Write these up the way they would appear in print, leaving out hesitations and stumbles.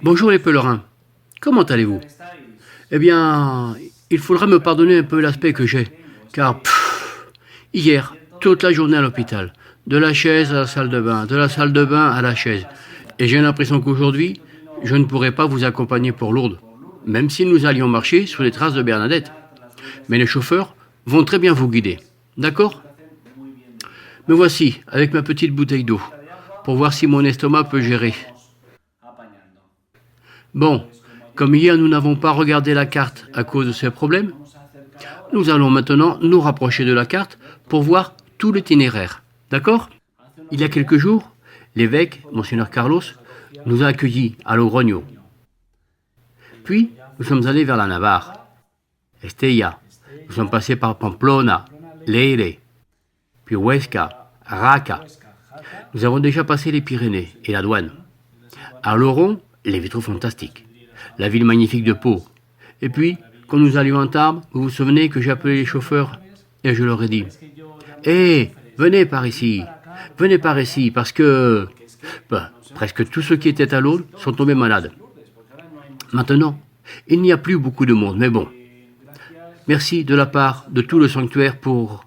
Bonjour les pèlerins, comment allez-vous? Eh bien, il faudra me pardonner un peu l'aspect que j'ai, car hier, toute la journée à l'hôpital, de la chaise à la salle de bain, de la salle de bain à la chaise, et j'ai l'impression qu'aujourd'hui, je ne pourrai pas vous accompagner pour Lourdes, même si nous allions marcher sur les traces de Bernadette. Mais les chauffeurs vont très bien vous guider, d'accord? Me voici, avec ma petite bouteille d'eau, pour voir si mon estomac peut gérer. Bon, comme hier nous n'avons pas regardé la carte à cause de ces problèmes, nous allons maintenant nous rapprocher de la carte pour voir tout l'itinéraire. D'accord? Il y a quelques jours, l'évêque, Monseigneur Carlos, nous a accueillis à Logroño. Puis, nous sommes allés vers la Navarre, Estella. Nous sommes passés par Pamplona, Leyre, puis Huesca, Raca. Nous avons déjà passé les Pyrénées et la douane. À Loron, les vitraux fantastiques. La ville magnifique de Pau. Et puis, quand nous allions à Tarbes, vous vous souvenez que j'ai appelé les chauffeurs et je leur ai dit hé, venez par ici, parce que presque tous ceux qui étaient à Lourdes sont tombés malades. Maintenant, il n'y a plus beaucoup de monde, mais bon. Merci de la part de tout le sanctuaire pour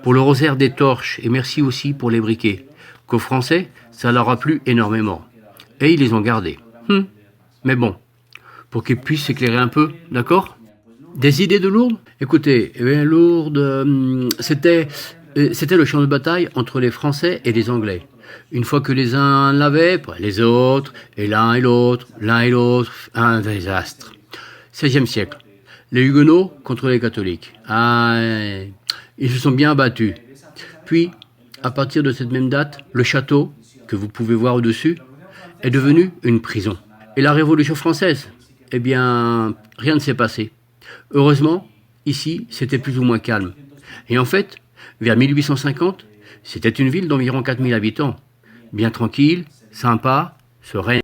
le rosaire des torches et merci aussi pour les briquets, qu'aux Français, ça leur a plu énormément. Et ils les ont gardés. Mais bon, pour qu'ils puissent s'éclairer un peu, d'accord? Des idées de Lourdes? Écoutez, Lourdes, c'était le champ de bataille entre les Français et les Anglais. Une fois que les uns l'avaient, les autres, et l'un et l'autre, un désastre. XVIe siècle. Les Huguenots contre les catholiques. Ils se sont bien battus. Puis, à partir de cette même date, le château, que vous pouvez voir au-dessus, est devenu une prison. Et la Révolution française? Eh bien, rien ne s'est passé. Heureusement, ici, c'était plus ou moins calme. Et en fait, vers 1850, c'était une ville d'environ 4000 habitants. Bien tranquille, sympa, sereine.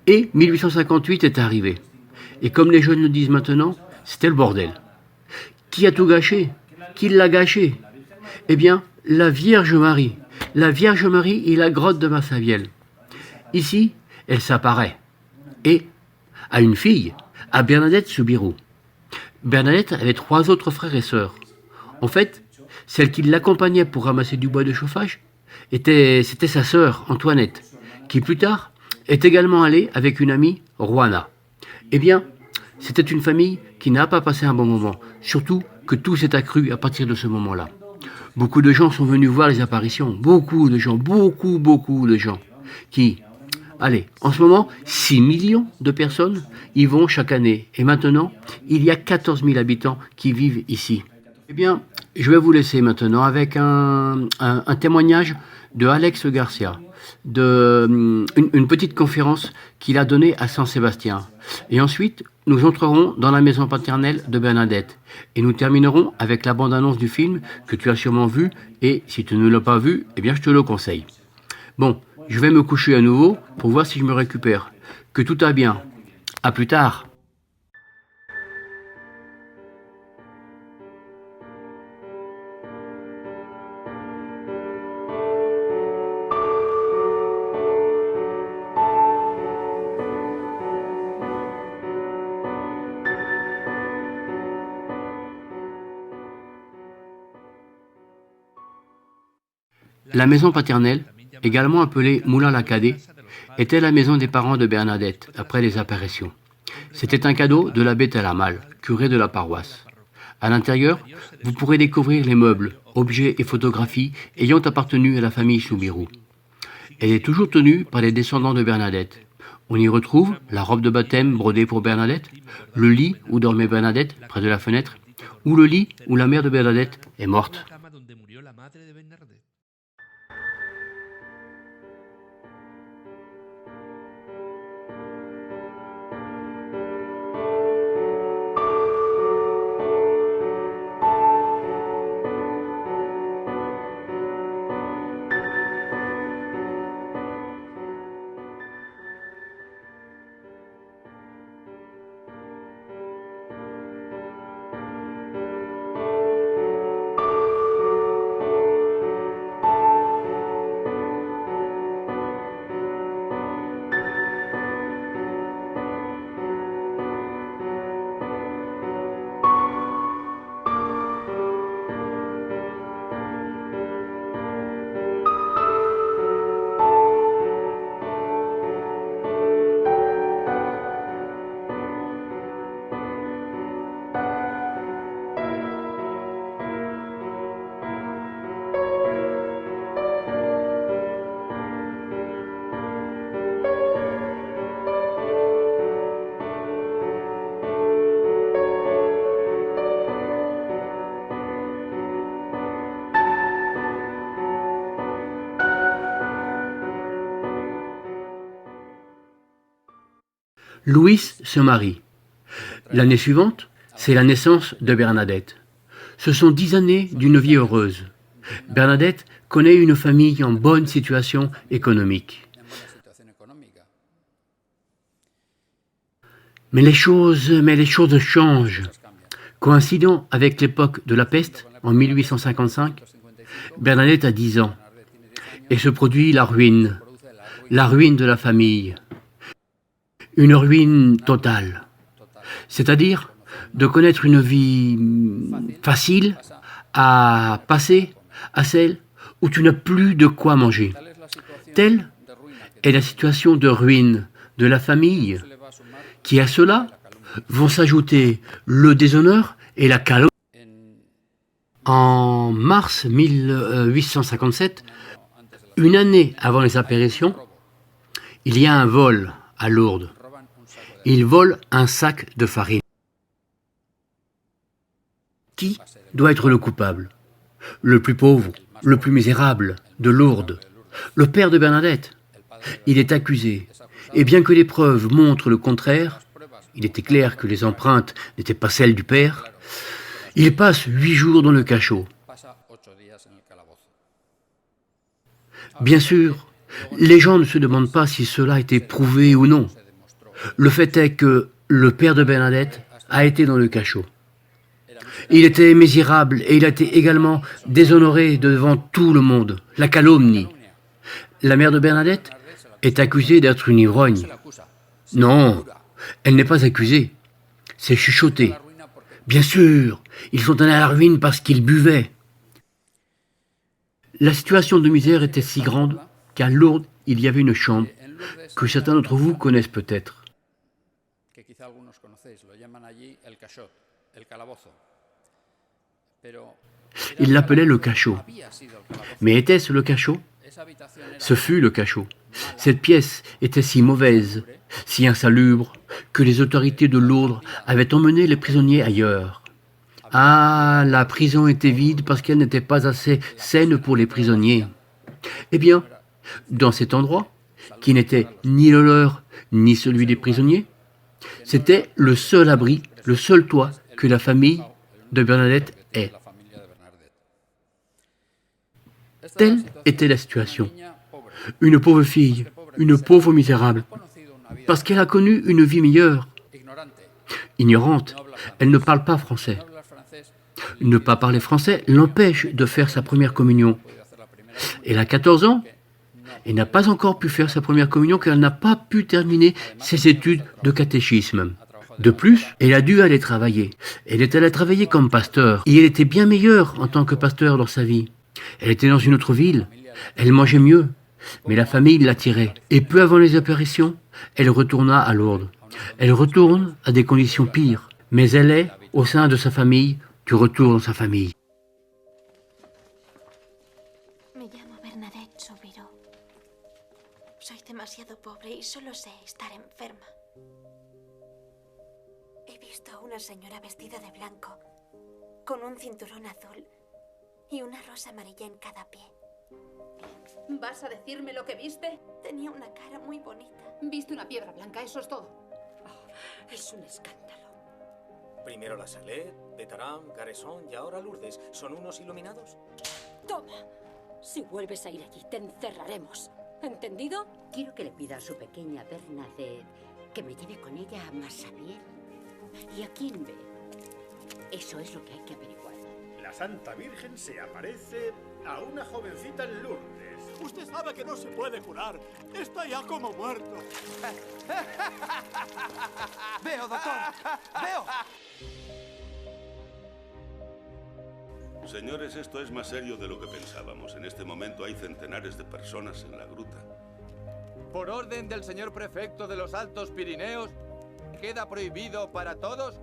Et 1858 est arrivé. Et comme les jeunes le disent maintenant, c'était le bordel. Qui a tout gâché? Qui l'a gâché? Eh bien, la Vierge Marie. La Vierge Marie et la grotte de Massavielle. Ici, elle s'apparaît. Et à une fille, à Bernadette Soubirous. Bernadette avait 3 autres frères et sœurs. En fait, celle qui l'accompagnait pour ramasser du bois de chauffage, c'était sa sœur, Antoinette, qui plus tard est également allée avec une amie, Juana. Eh bien, c'était une famille qui n'a pas passé un bon moment, surtout que tout s'est accru à partir de ce moment-là. Beaucoup de gens sont venus voir les apparitions, beaucoup de gens, beaucoup de gens, qui, allez, en ce moment, 6 millions de personnes y vont chaque année. Et maintenant, il y a 14 000 habitants qui vivent ici. Eh bien, je vais vous laisser maintenant avec un témoignage de Alex Garcia, une petite conférence qu'il a donnée à Saint-Sébastien. Et ensuite, nous entrerons dans la maison paternelle de Bernadette. Et nous terminerons avec la bande-annonce du film que tu as sûrement vu. Et si tu ne l'as pas vu, eh bien, je te le conseille. Bon, je vais me coucher à nouveau pour voir si je me récupère. Que tout va bien. À plus tard. La maison paternelle, également appelée Moulin-la-Cadet, était la maison des parents de Bernadette après les apparitions. C'était un cadeau de l'abbé Talamal, curé de la paroisse. À l'intérieur, vous pourrez découvrir les meubles, objets et photographies ayant appartenu à la famille Soubirous. Elle est toujours tenue par les descendants de Bernadette. On y retrouve la robe de baptême brodée pour Bernadette, le lit où dormait Bernadette près de la fenêtre, ou le lit où la mère de Bernadette est morte. Louis se marie. L'année suivante, c'est la naissance de Bernadette. Ce sont 10 années d'une vie heureuse. Bernadette connaît une famille en bonne situation économique. Mais les choses changent. Coïncidant avec l'époque de la peste, en 1855, Bernadette a 10 ans. Et se produit la ruine de la famille. Une ruine totale. C'est-à-dire de connaître une vie facile à passer à celle où tu n'as plus de quoi manger. Telle est la situation de ruine de la famille, qui à cela vont s'ajouter le déshonneur et la calomnie. En mars 1857, une année avant les apparitions, il y a un vol à Lourdes. Ils volent un sac de farine. Qui doit être le coupable? Le plus pauvre, le plus misérable de Lourdes, le père de Bernadette. Il est accusé. Et bien que les preuves montrent le contraire, il était clair que les empreintes n'étaient pas celles du père, il passe 8 jours dans le cachot. Bien sûr, les gens ne se demandent pas si cela a été prouvé ou non. Le fait est que le père de Bernadette a été dans le cachot. Il était misérable et il a été également déshonoré devant tout le monde. La calomnie. La mère de Bernadette est accusée d'être une ivrogne. Non, elle n'est pas accusée. C'est chuchoté. Bien sûr, ils sont allés à la ruine parce qu'ils buvaient. La situation de misère était si grande qu'à Lourdes, il y avait une chambre que certains d'entre vous connaissent peut-être. Ils l'appelaient le cachot. Mais était-ce le cachot? Ce fut le cachot. Cette pièce était si mauvaise, si insalubre, que les autorités de Lourdes avaient emmené les prisonniers ailleurs. Ah, la prison était vide parce qu'elle n'était pas assez saine pour les prisonniers. Eh bien, dans cet endroit, qui n'était ni le leur, ni celui des prisonniers, c'était le seul abri, le seul toit que la famille de Bernadette ait. Telle était la situation. Une pauvre fille, une pauvre misérable, parce qu'elle a connu une vie meilleure. Ignorante, elle ne parle pas français. Ne pas parler français l'empêche de faire sa première communion. Elle a 14 ans et n'a pas encore pu faire sa première communion car elle n'a pas pu terminer ses études de catéchisme. De plus, elle a dû aller travailler. Elle est allée travailler comme pasteur et elle était bien meilleure en tant que pasteur dans sa vie. Elle était dans une autre ville, elle mangeait mieux, mais la famille l'attirait. Et peu avant les apparitions, elle retourna à Lourdes. Elle retourne à des conditions pires, mais elle est, au sein de sa famille, du retour dans sa famille. Me llamo Bernadette Soubirous. Soy demasiado pobre y solo sé estar enferma. He visto a una señora vestida de blanco, con un cinturón azul y una rosa amarilla en cada pie. ¿Vas a decirme lo que viste? Tenía una cara muy bonita. Viste una piedra blanca, eso es todo. Es un escándalo. Primero la Salette, Betarán, Garesson y ahora Lourdes. ¿Son unos iluminados? Toma. Si vuelves a ir allí, te encerraremos. ¿Entendido? Quiero que le pida a su pequeña Bernadette que me lleve con ella a Massabielle. ¿Y a quién ve? Eso es lo que hay que averiguar. La Santa Virgen se aparece a una jovencita en Lourdes. Usted sabe que no se puede curar. Está ya como muerto. Veo, doctor. Veo. Señores, esto es más serio de lo que pensábamos. En este momento hay centenares de personas en la gruta. Por orden del señor prefecto de los Altos Pirineos, queda prohibido para todos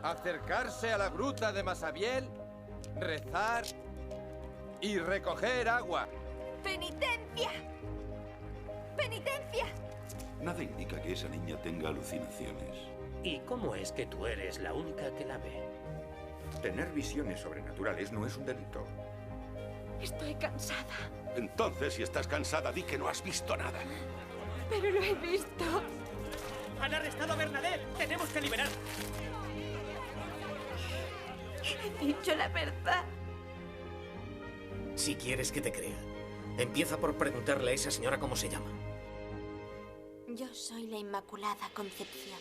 acercarse a la gruta de Massabielle, rezar y recoger agua. ¡Penitencia! ¡Penitencia! Nada indica que esa niña tenga alucinaciones. ¿Y cómo es que tú eres la única que la ve? Tener visiones sobrenaturales no es un delito. Estoy cansada. Entonces, si estás cansada, di que no has visto nada. Pero lo he visto. ¡Han arrestado a Bernadette! ¡Tenemos que liberar! He dicho la verdad. Si quieres que te crea, empieza por preguntarle a esa señora cómo se llama. Yo soy la Inmaculada Concepción.